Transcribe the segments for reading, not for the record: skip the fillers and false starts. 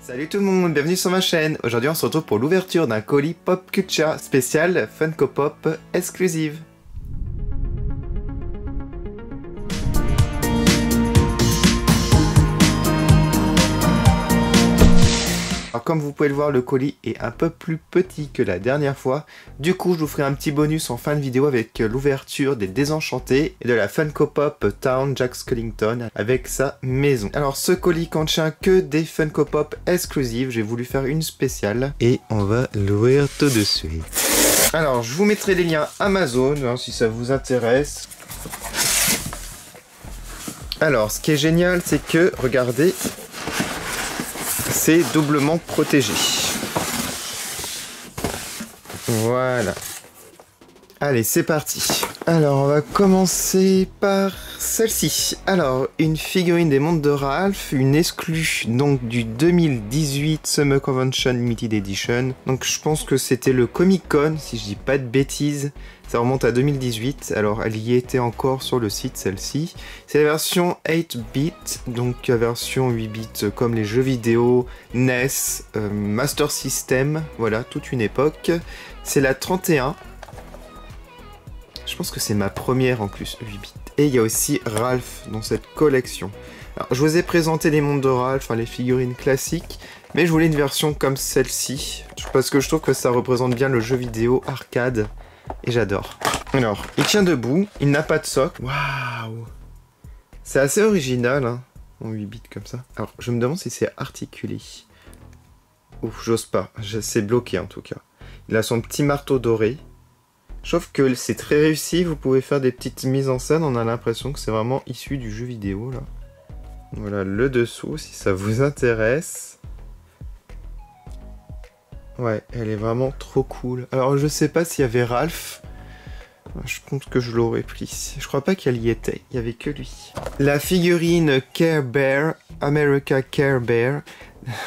Salut tout le monde, bienvenue sur ma chaîne. Aujourd'hui on se retrouve pour l'ouverture d'un colis Pop Culture spécial Funko Pop exclusive. Alors comme vous pouvez le voir, le colis est un peu plus petit que la dernière fois. Du coup je vous ferai un petit bonus en fin de vidéo avec l'ouverture des Désenchantés et de la Funko Pop Town Jack Skellington avec sa maison. Alors ce colis contient que des Funko Pop exclusives, j'ai voulu faire une spéciale et on va l'ouvrir tout de suite. Alors je vous mettrai les liens Amazon hein, si ça vous intéresse. Alors ce qui est génial c'est que, regardez, c'est doublement protégé. Voilà. Allez, c'est parti. Alors, on va commencer par celle-ci. Alors, une figurine des mondes de Ralph, une exclue donc du 2018 Summer Convention Limited Edition. Donc, je pense que c'était le Comic Con, si je dis pas de bêtises. Ça remonte à 2018, alors elle y était encore sur le site, celle-ci. C'est la version 8-bit, donc version 8 bits comme les jeux vidéo, NES, Master System, voilà, toute une époque. C'est la 31. Je pense que c'est ma première en plus, 8 bits. Et il y a aussi Ralph dans cette collection. Alors, je vous ai présenté les mondes de Ralph, enfin, les figurines classiques, mais je voulais une version comme celle-ci, parce que je trouve que ça représente bien le jeu vidéo arcade. Et j'adore. Alors, il tient debout, il n'a pas de socle. Waouh! C'est assez original, hein, en 8 bits comme ça. Alors, je me demande si c'est articulé. Ouf, j'ose pas. C'est bloqué en tout cas. Il a son petit marteau doré. Je trouve que c'est très réussi. Vous pouvez faire des petites mises en scène. On a l'impression que c'est vraiment issu du jeu vidéo, là. Voilà le dessous, si ça vous intéresse. Ouais, elle est vraiment trop cool. Alors, je sais pas s'il y avait Ralph. Je pense que je l'aurais pris. Je crois pas qu'elle y était. Il y avait que lui. La figurine Care Bear, America Care Bear.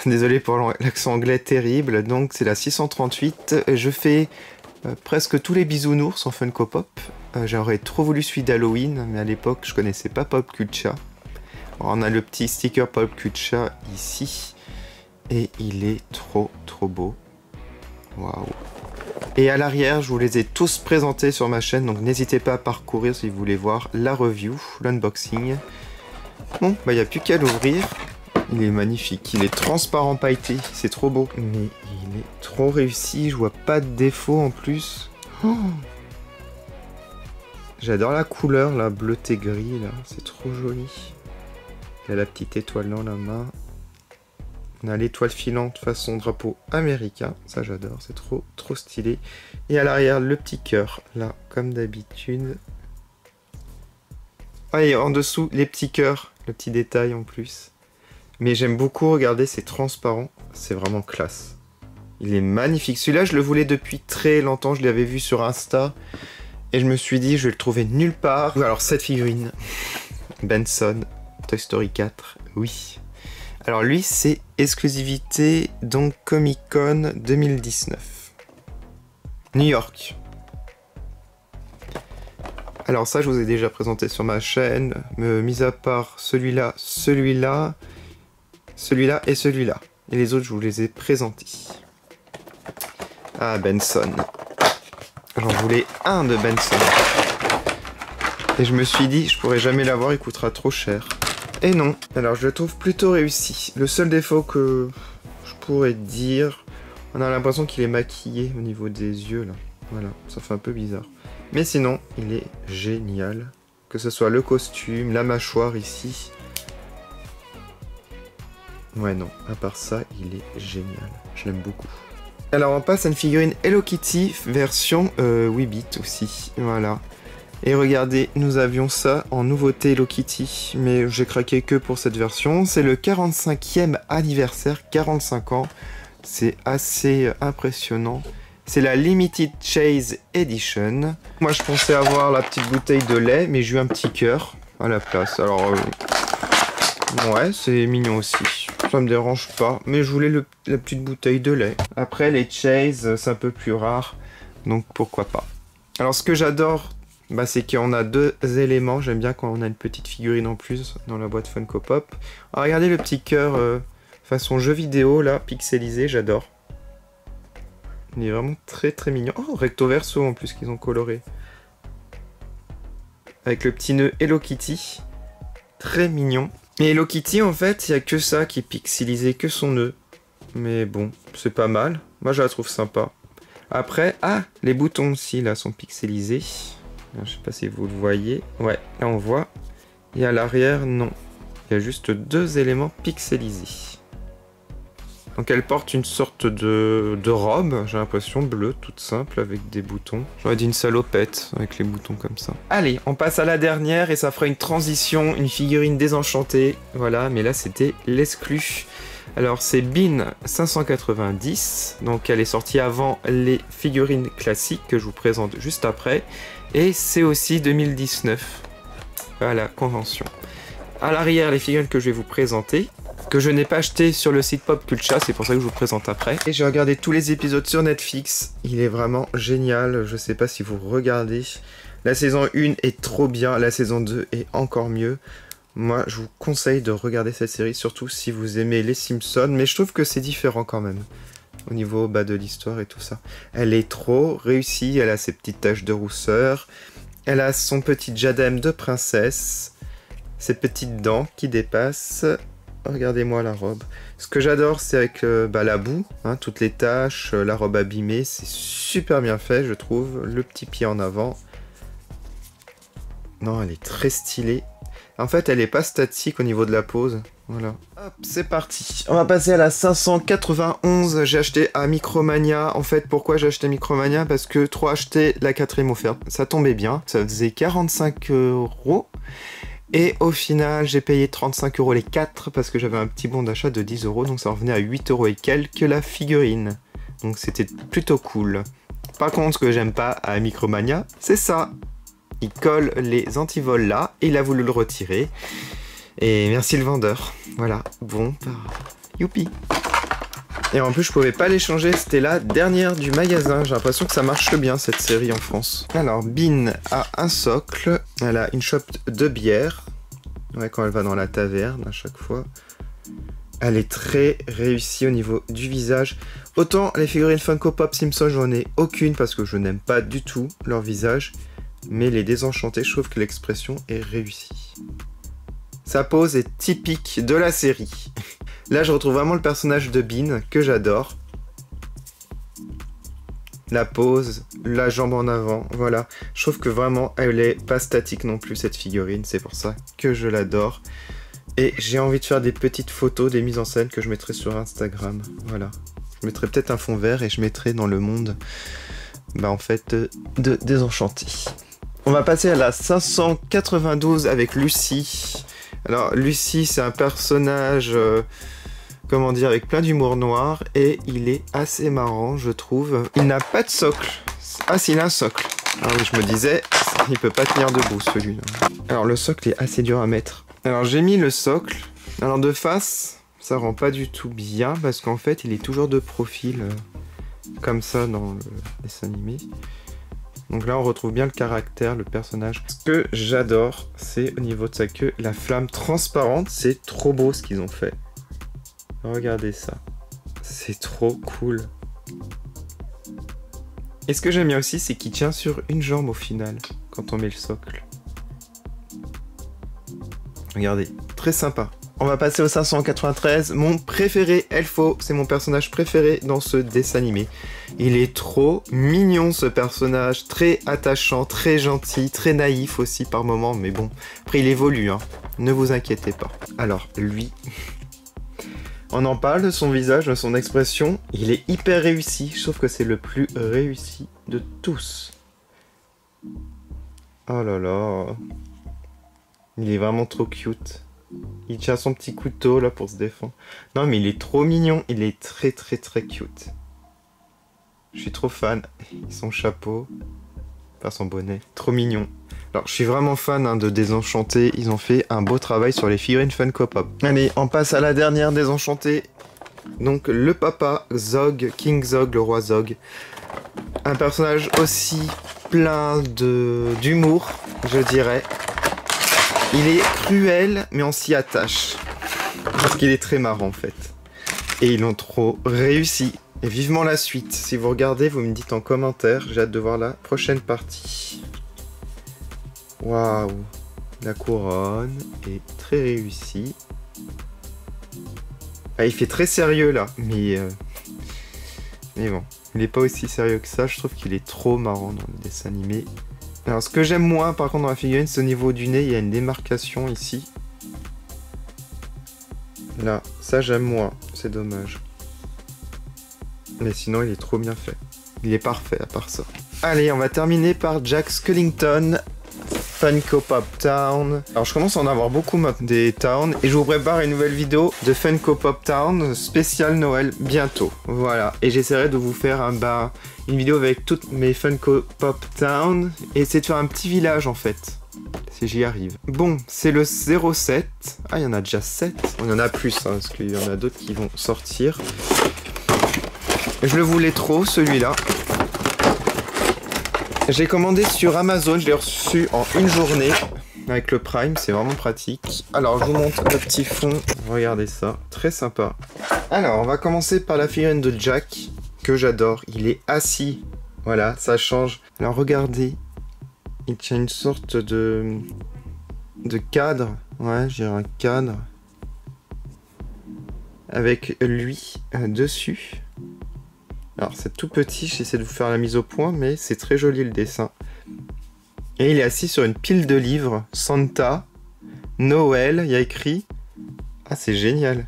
Désolé pour l'accent anglais terrible. Donc, c'est la 638. Je fais presque tous les bisounours en Funko Pop. J'aurais trop voulu celui d'Halloween, mais à l'époque, je connaissais pas Pop Culture. Alors, on a le petit sticker Pop Culture ici. Et il est trop beau. Waouh. Et à l'arrière, je vous les ai tous présentés sur ma chaîne, donc n'hésitez pas à parcourir si vous voulez voir la review, l'unboxing. Bon, bah il n'y a plus qu'à l'ouvrir. Il est magnifique, il est transparent pailleté, c'est trop beau. Mais il est trop réussi, je vois pas de défaut en plus. Oh, j'adore la couleur, là, bleuté gris, là, c'est trop joli. Il y a la petite étoile dans la main. On a l'étoile filante façon drapeau américain, ça j'adore, c'est trop stylé. Et à l'arrière, le petit cœur, là, comme d'habitude. Ah, et en dessous, les petits cœurs, le petit détail en plus. Mais j'aime beaucoup, regardez, c'est transparent, c'est vraiment classe. Il est magnifique, celui-là je le voulais depuis très longtemps, je l'avais vu sur Insta. Et je me suis dit, je vais le trouver nulle part. Alors cette figurine, Benson, Toy Story 4, oui. Alors lui, c'est exclusivité donc Comic Con 2019. New York. Alors ça, je vous ai déjà présenté sur ma chaîne, mis à part celui-là, celui-là, celui-là et celui-là. Et les autres, je vous les ai présentés. Ah, Benson. J'en voulais un de Benson. Et je me suis dit, je pourrais jamais l'avoir, il coûtera trop cher. Et non, alors je le trouve plutôt réussi. Le seul défaut que je pourrais dire, on a l'impression qu'il est maquillé au niveau des yeux là. Voilà, ça fait un peu bizarre. Mais sinon, il est génial. Que ce soit le costume, la mâchoire ici. Ouais non, à part ça, il est génial. Je l'aime beaucoup. Alors on passe à une figurine Hello Kitty version 8 bits aussi. Voilà. Et regardez, nous avions ça en nouveauté Hello Kitty, mais j'ai craqué que pour cette version. C'est le 45e anniversaire, 45 ans. C'est assez impressionnant. C'est la Limited Chase Edition. Moi, je pensais avoir la petite bouteille de lait, mais j'ai eu un petit cœur à la place. Alors, ouais, c'est mignon aussi. Ça me dérange pas, mais je voulais la petite bouteille de lait. Après, les Chase, c'est un peu plus rare, donc pourquoi pas. Alors, ce que j'adore, bah, c'est qu'on a deux éléments. J'aime bien quand on a une petite figurine en plus dans la boîte Funko Pop. Alors, regardez le petit cœur Façon jeu vidéo, là, pixelisé, j'adore. Il est vraiment très très mignon. Oh, recto verso en plus qu'ils ont coloré. Avec le petit nœud Hello Kitty. Très mignon. Et Hello Kitty, en fait, il n'y a que ça qui est pixelisé, que son nœud. Mais bon, c'est pas mal. Moi, je la trouve sympa. Après, ah, les boutons aussi, là, sont pixelisés. Je sais pas si vous le voyez. Ouais, là, on voit. Et à l'arrière, non. Il y a juste 2 éléments pixelisés. Donc elle porte une sorte de robe, j'ai l'impression, bleue, toute simple, avec des boutons. J'aurais dit une salopette, avec les boutons comme ça. Allez, on passe à la dernière, et ça fera une transition, une figurine désenchantée. Voilà, mais là c'était l'exclu. Alors c'est Bean 590, donc elle est sortie avant les figurines classiques, que je vous présente juste après. Et c'est aussi 2019, à la convention. À l'arrière, les figurines que je vais vous présenter, que je n'ai pas acheté sur le site Pop Culture, c'est pour ça que je vous présente après. Et j'ai regardé tous les épisodes sur Netflix, il est vraiment génial, je sais pas si vous regardez. La saison 1 est trop bien, la saison 2 est encore mieux. Moi, je vous conseille de regarder cette série, surtout si vous aimez les Simpsons, mais je trouve que c'est différent quand même, au niveau de l'histoire et tout ça. Elle est trop réussie, elle a ses petites taches de rousseur, elle a son petit diadème de princesse, ses petites dents qui dépassent. Regardez-moi la robe. Ce que j'adore, c'est avec la boue, hein, toutes les taches, la robe abîmée, c'est super bien fait, je trouve. Le petit pied en avant. Non, elle est très stylée. En fait, elle est pas statique au niveau de la pose. Voilà. Hop, c'est parti. On va passer à la 591. J'ai acheté à Micromania. En fait, pourquoi j'ai acheté Micromania? Parce que 3 achetés, la 4e offerte. Ça tombait bien. Ça faisait 45 €. Et au final, j'ai payé 35 € les 4 parce que j'avais un petit bon d'achat de 10 €. Donc ça revenait à 8 € et quelques la figurine. Donc c'était plutôt cool. Par contre, ce que j'aime pas à Micromania, c'est ça. Il colle les antivols là et il a voulu le retirer. Et merci le vendeur. Voilà. Bon, bah, youpi. Et en plus, je pouvais pas les changer. C'était la dernière du magasin. J'ai l'impression que ça marche bien cette série en France. Alors, Bean a un socle. Elle a une chope de bière. Ouais, quand elle va dans la taverne à chaque fois. Elle est très réussie au niveau du visage. Autant les figurines Funko Pop Simpson, j'en ai aucune parce que je n'aime pas du tout leur visage. Mais les désenchantés, je trouve que l'expression est réussie. Sa pose est typique de la série. Là, je retrouve vraiment le personnage de Bean, que j'adore. La pose, la jambe en avant, voilà. Je trouve que vraiment, elle est pas statique non plus, cette figurine. C'est pour ça que je l'adore. Et j'ai envie de faire des petites photos, des mises en scène que je mettrai sur Instagram. Voilà. Je mettrai peut-être un fond vert et je mettrai dans le monde, en fait, de Désenchanté. On va passer à la 592 avec Lucie. Alors, Lucie, c'est un personnage, comment dire, avec plein d'humour noir. Et il est assez marrant, je trouve. Il n'a pas de socle. Ah, s'il a un socle. Ah oui, je me disais, il peut pas tenir debout, celui-là. Alors, le socle est assez dur à mettre. Alors, j'ai mis le socle. Alors, de face, ça rend pas du tout bien. Parce qu'en fait, il est toujours de profil, comme ça, dans le dessin animé. Donc là, on retrouve bien le caractère, le personnage. Ce que j'adore, c'est au niveau de sa queue, la flamme transparente. C'est trop beau ce qu'ils ont fait. Regardez ça. C'est trop cool. Et ce que j'aime bien aussi, c'est qu'il tient sur une jambe au final, quand on met le socle. Regardez, très sympa. On va passer au 593, mon préféré, Elfo, c'est mon personnage préféré dans ce dessin animé. Il est trop mignon ce personnage, très attachant, très gentil, très naïf aussi par moments, mais bon, après il évolue, hein. Ne vous inquiétez pas. Alors, lui, on en parle de son visage, de son expression, il est hyper réussi, je trouve que c'est le plus réussi de tous. Oh là là, il est vraiment trop cute. Il tient son petit couteau là pour se défendre. Non mais il est trop mignon, il est très très très cute. Je suis trop fan. Son chapeau, enfin son bonnet, trop mignon. Alors je suis vraiment fan de Désenchanté, ils ont fait un beau travail sur les figurines Funko Pop. Allez, on passe à la dernière Désenchanté. Donc le papa Zog, King Zog, le roi Zog. Un personnage aussi plein d'humour, je dirais. Il est cruel, mais on s'y attache. Parce qu'il est très marrant, en fait. Et ils l'ont trop réussi. Et vivement la suite. Si vous regardez, vous me dites en commentaire. J'ai hâte de voir la prochaine partie. Waouh. La couronne est très réussie. Ah, il fait très sérieux là. Mais bon. Il n'est pas aussi sérieux que ça. Je trouve qu'il est trop marrant dans le dessin animé. Alors ce que j'aime moins par contre dans la figurine, c'est au niveau du nez. Il y a une démarcation ici. Là. Ça j'aime moins. C'est dommage. Mais sinon, il est trop bien fait. Il est parfait à part ça. Allez, on va terminer par Jack Skellington, Funko Pop Town. Alors, je commence à en avoir beaucoup maintenant des Towns. Et je vous prépare une nouvelle vidéo de Funko Pop Town spécial Noël bientôt. Voilà. Et j'essaierai de vous faire une vidéo avec toutes mes Funko Pop Town. Et essayer de faire un petit village en fait. Si j'y arrive. Bon, c'est le 07. Ah, il y en a déjà 7. Il y en a plus, hein, parce qu'il y en a d'autres qui vont sortir. Je le voulais trop, celui-là. J'ai commandé sur Amazon, je l'ai reçu en une journée. Avec le Prime, c'est vraiment pratique. Alors, je vous montre le petit fond. Regardez ça, très sympa. Alors, on va commencer par la figurine de Jack, que j'adore. Il est assis. Voilà, ça change. Alors, regardez. Il tient une sorte de cadre. Ouais, j'ai un cadre. Avec lui dessus. Alors c'est tout petit, j'essaie de vous faire la mise au point, mais c'est très joli le dessin. Et il est assis sur une pile de livres, Santa, Noël, il y a écrit. Ah, c'est génial.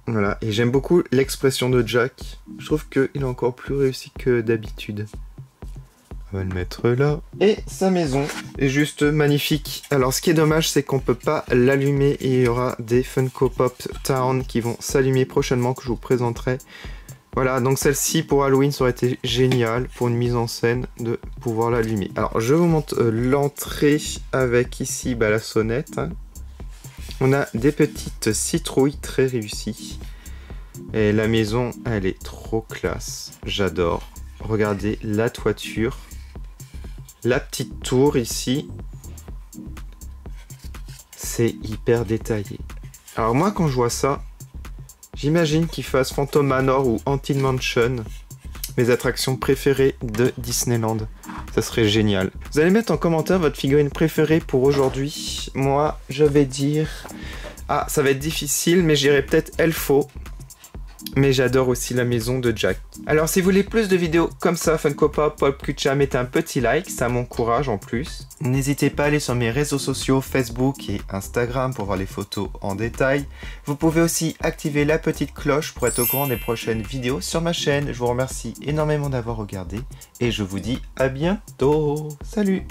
Voilà, et j'aime beaucoup l'expression de Jack. Je trouve qu'il est encore plus réussi que d'habitude. On va le mettre là. Et sa maison est juste magnifique. Alors ce qui est dommage, c'est qu'on peut pas l'allumer et il y aura des Funko Pop Town qui vont s'allumer prochainement que je vous présenterai. Voilà, donc celle-ci pour Halloween, ça aurait été génial pour une mise en scène de pouvoir l'allumer. Alors je vous montre l'entrée avec ici la sonnette. On a des petites citrouilles très réussies. Et la maison, elle est trop classe. J'adore. Regardez la toiture. La petite tour ici, c'est hyper détaillé. Alors moi quand je vois ça, j'imagine qu'ils fassent Phantom Manor ou Haunted Mansion, mes attractions préférées de Disneyland. Ça serait génial. Vous allez mettre en commentaire votre figurine préférée pour aujourd'hui. Moi, je vais dire... Ah, ça va être difficile, mais j'irai peut-être Elfo. Mais j'adore aussi la maison de Jack. Alors si vous voulez plus de vidéos comme ça, Funko Pop, Pop Culture, mettez un petit like, ça m'encourage en plus. N'hésitez pas à aller sur mes réseaux sociaux, Facebook et Instagram pour voir les photos en détail. Vous pouvez aussi activer la petite cloche pour être au courant des prochaines vidéos sur ma chaîne. Je vous remercie énormément d'avoir regardé et je vous dis à bientôt. Salut!